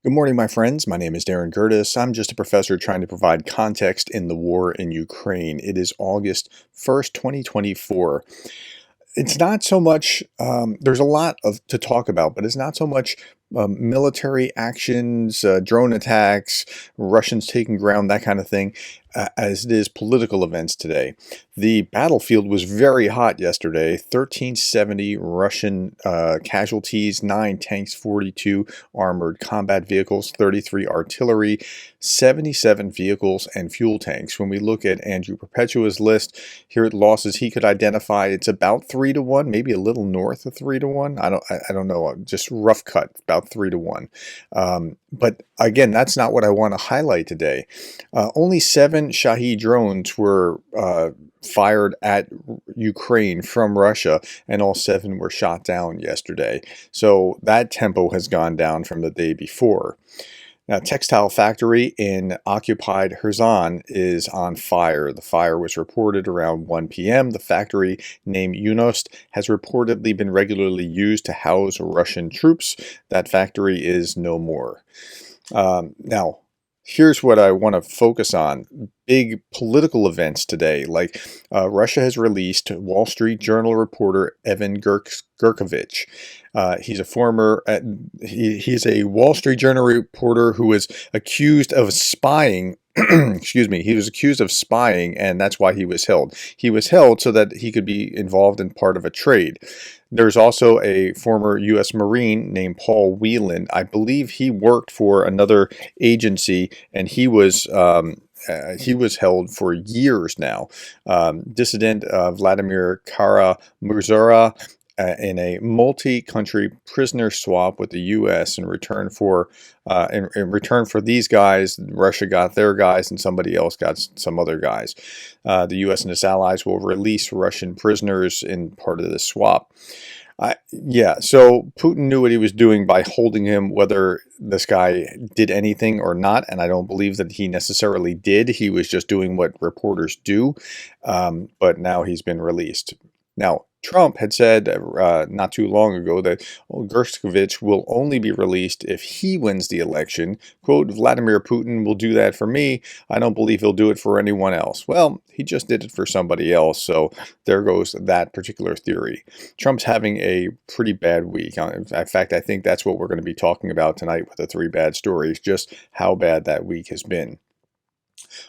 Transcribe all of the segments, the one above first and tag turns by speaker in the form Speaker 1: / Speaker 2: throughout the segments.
Speaker 1: Good morning, my friends. My name is Darren Gerdes. I'm just a professor trying to provide context in the war in Ukraine. It is August 1st, 2024. It's not so much, there's a lot to talk about, but it's not so much military actions, drone attacks, Russians taking ground, that kind of thing, as it is political events today. The battlefield was very hot yesterday. 1370 Russian casualties, 9 tanks, 42 armored combat vehicles, 33 artillery, 77 vehicles, and fuel tanks. When we look at Andrew Perpetua's list, here at losses he could identify, it's about 3-1, maybe a little north of 3-1. I don't know, just rough cut, about 3-1. But again, that's not what I want to highlight today. Only 7 Shahed drones were fired at Ukraine from Russia, and all 7 were shot down yesterday. So that tempo has gone down from the day before. Now, textile factory in occupied Kherson is on fire. The fire was reported around 1 p.m. The factory, named Unost, has reportedly been regularly used to house Russian troops. That factory is no more. Now, here's what I want to focus on. Big political events today, like Russia has released Wall Street Journal reporter Evan Gershkovich. He's a former, he's a Wall Street Journal reporter who was accused of spying. Excuse me, he was accused of spying, and that's why he was held. He was held so that he could be involved in part of a trade. There's also a former U.S. Marine named Paul Whelan. I believe he worked for another agency, and he was held for years now. Dissident Vladimir Kara-Murza in a multi-country prisoner swap with the U.S. in return for these guys, Russia got their guys, and somebody else got some other guys. The U.S. and its allies will release Russian prisoners in part of the swap. Yeah, so Putin knew what he was doing by holding him, whether this guy did anything or not, and I don't believe that he necessarily did. He was just doing what reporters do, but now he's been released. Now, Trump had said not too long ago that Gershkovich will only be released if he wins the election. Quote, Vladimir Putin will do that for me. I don't believe he'll do it for anyone else. Well, he just did it for somebody else, so there goes that particular theory. Trump's having a pretty bad week. In fact, I think that's what we're going to be talking about tonight with the 3 bad stories, just how bad that week has been.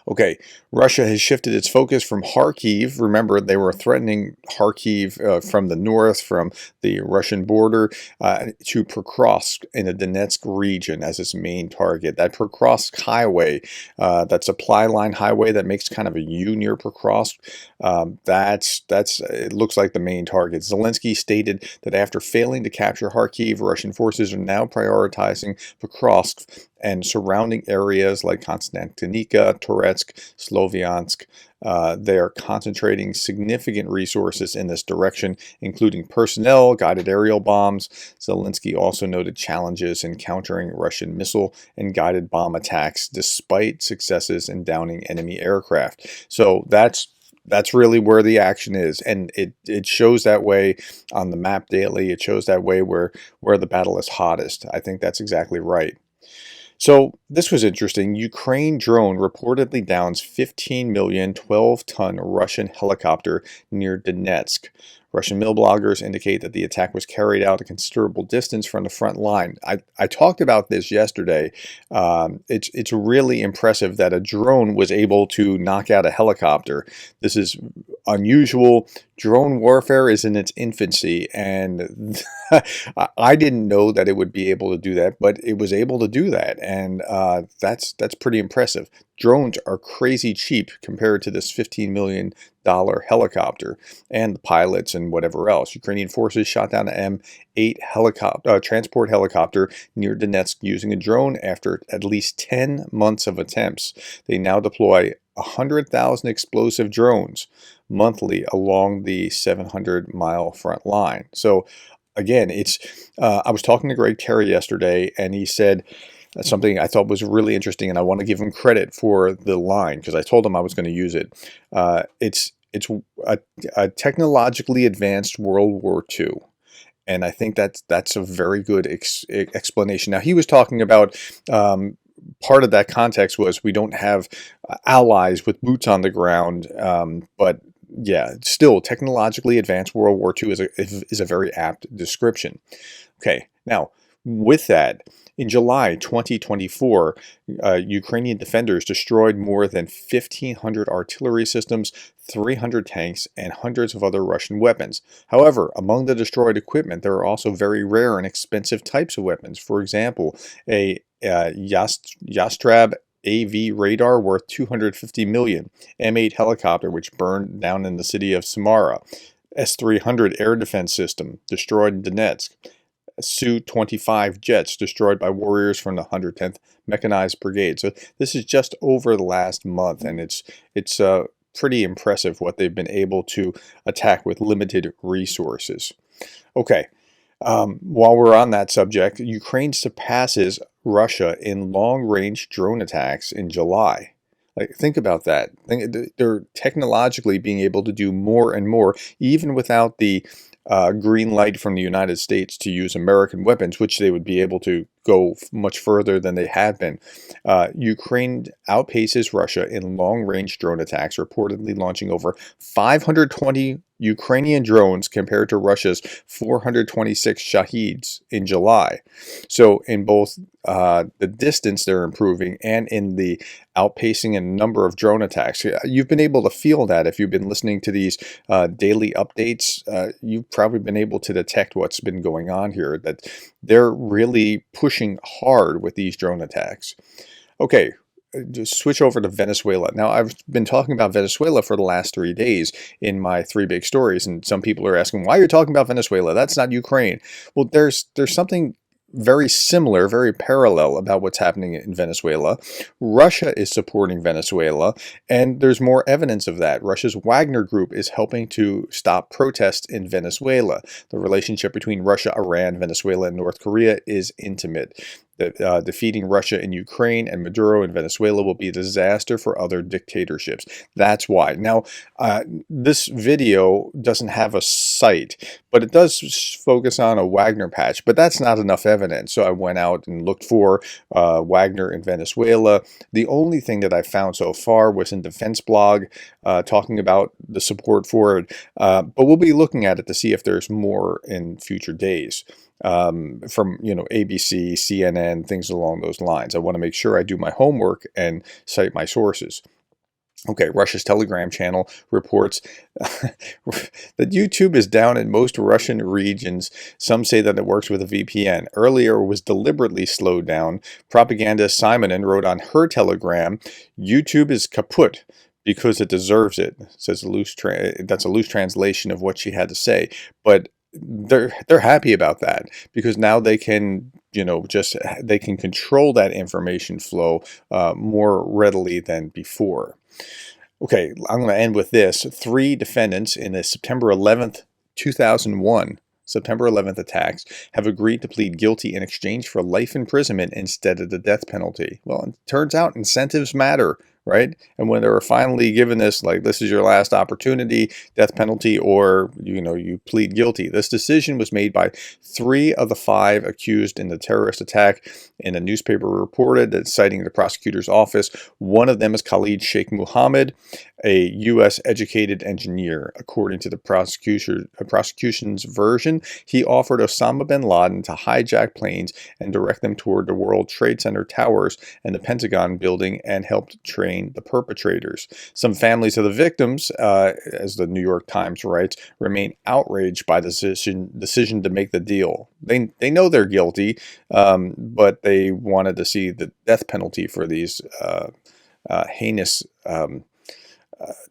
Speaker 1: Okay, Russia has shifted its focus from Kharkiv. Remember, they were threatening Kharkiv from the north, from the Russian border, to Pokrovsk in the Donetsk region as its main target. That Pokrovsk highway, that supply line highway that makes kind of a U near Pokrovsk, it looks like the main target. Zelensky stated that after failing to capture Kharkiv, Russian forces are now prioritizing Pokrovsk and surrounding areas like Konstantinika, Toretsk, Sloviansk. They are concentrating significant resources in this direction, including personnel, guided aerial bombs. Zelensky also noted challenges in countering Russian missile and guided bomb attacks, despite successes in downing enemy aircraft. So that's really where the action is, and it shows that way on the map daily. It shows that way where the battle is hottest. I think that's exactly right. So this was interesting. Ukraine drone reportedly downs 15 million 12-ton Russian helicopter near Donetsk. Russian mill bloggers indicate that the attack was carried out a considerable distance from the front line. I talked about this yesterday. It's really impressive that a drone was able to knock out a helicopter. This is unusual. Drone warfare is in its infancy, and I didn't know that it would be able to do that, but it was able to do that, and that's pretty impressive. Drones are crazy cheap compared to this $15 million helicopter and the pilots and whatever else. Ukrainian forces shot down an M8 transport helicopter near Donetsk using a drone after at least 10 months of attempts. They now deploy 100,000 explosive drones monthly along the 700-mile front line. So again, I was talking to Greg Terry yesterday, and he said something I thought was really interesting, and I want to give him credit for the line because I told him I was going to use it. It's a technologically advanced World War II. And I think that's a very good explanation. Now, he was talking about part of that context was we don't have allies with boots on the ground, but yeah, still technologically advanced World War II is a very apt description. Okay, now with that, in July 2024, Ukrainian defenders destroyed more than 1,500 artillery systems, 300 tanks, and hundreds of other Russian weapons. However, among the destroyed equipment, there are also very rare and expensive types of weapons. For example, a Yastrab AV radar worth 250 million, M8 helicopter which burned down in the city of Samara, S-300 air defense system destroyed in Donetsk, Su-25 jets destroyed by warriors from the 110th Mechanized Brigade. So this is just over the last month, and it's pretty impressive what they've been able to attack with limited resources. Okay, while we're on that subject, Ukraine surpasses Russia in long-range drone attacks in July. Like, think about that. They're technologically being able to do more and more, even without the green light from the United States to use American weapons, which they would be able to go much further than they have been. Ukraine outpaces Russia in long-range drone attacks, reportedly launching over 520 Ukrainian drones compared to Russia's 426 Shaheds in July. So in both the distance they're improving and in the outpacing in number of drone attacks. You've been able to feel that if you've been listening to these daily updates. You've probably been able to detect what's been going on here, that they're really pushing hard with these drone attacks. Okay, just switch over to Venezuela. Now, I've been talking about Venezuela for the last 3 days in my 3 big stories, and some people are asking, why are you talking about Venezuela? That's not Ukraine. Well, there's something very similar, very parallel about what's happening in Venezuela. Russia is supporting Venezuela, and there's more evidence of that. Russia's Wagner Group is helping to stop protests in Venezuela. The relationship between Russia, Iran, Venezuela, and North Korea is intimate. Defeating Russia in Ukraine and Maduro in Venezuela will be a disaster for other dictatorships. That's why. Now, this video doesn't have a site, but it does focus on a Wagner patch, but that's not enough evidence. So I went out and looked for Wagner in Venezuela. The only thing that I found so far was in Defense Blog talking about the support for it, but we'll be looking at it to see if there's more in future days. From ABC, CNN, things along those lines. I want to make sure I do my homework and cite my sources. Okay, Russia's Telegram channel reports that YouTube is down in most Russian regions. Some say that it works with a VPN. Earlier, it was deliberately slowed down. Propagandist Simonin wrote on her Telegram, YouTube is kaput because it deserves it. Says that's a loose translation of what she had to say, but they're happy about that because now they can they can control that information flow more readily than before. Okay, I'm going to end with this. 3 defendants in the September 11th, 2001 September 11th attacks have agreed to plead guilty in exchange for life imprisonment instead of the death penalty. Well, it turns out incentives matter, right? And when they were finally given this, like, this is your last opportunity, death penalty, or, you plead guilty. This decision was made by 3 of the 5 accused in the terrorist attack. In a newspaper reported that, citing the prosecutor's office, one of them is Khalid Sheikh Mohammed, a U.S. educated engineer. According to the prosecution's version, he offered Osama bin Laden to hijack planes and direct them toward the World Trade Center towers and the Pentagon building and helped train the perpetrators. Some families of the victims, as the New York Times writes, remain outraged by the decision to make the deal. They know they're guilty, but they wanted to see the death penalty for these heinous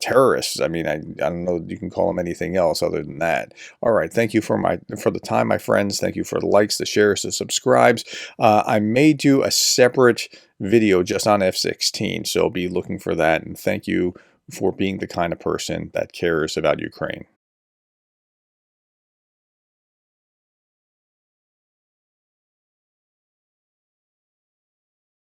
Speaker 1: terrorists. I mean, I don't know you can call them anything else other than that. All right, thank you for the time, my friends. Thank you for the likes, the shares, the subscribes. I may do a separate video just on F-16, so be looking for that. And thank you for being the kind of person that cares about Ukraine.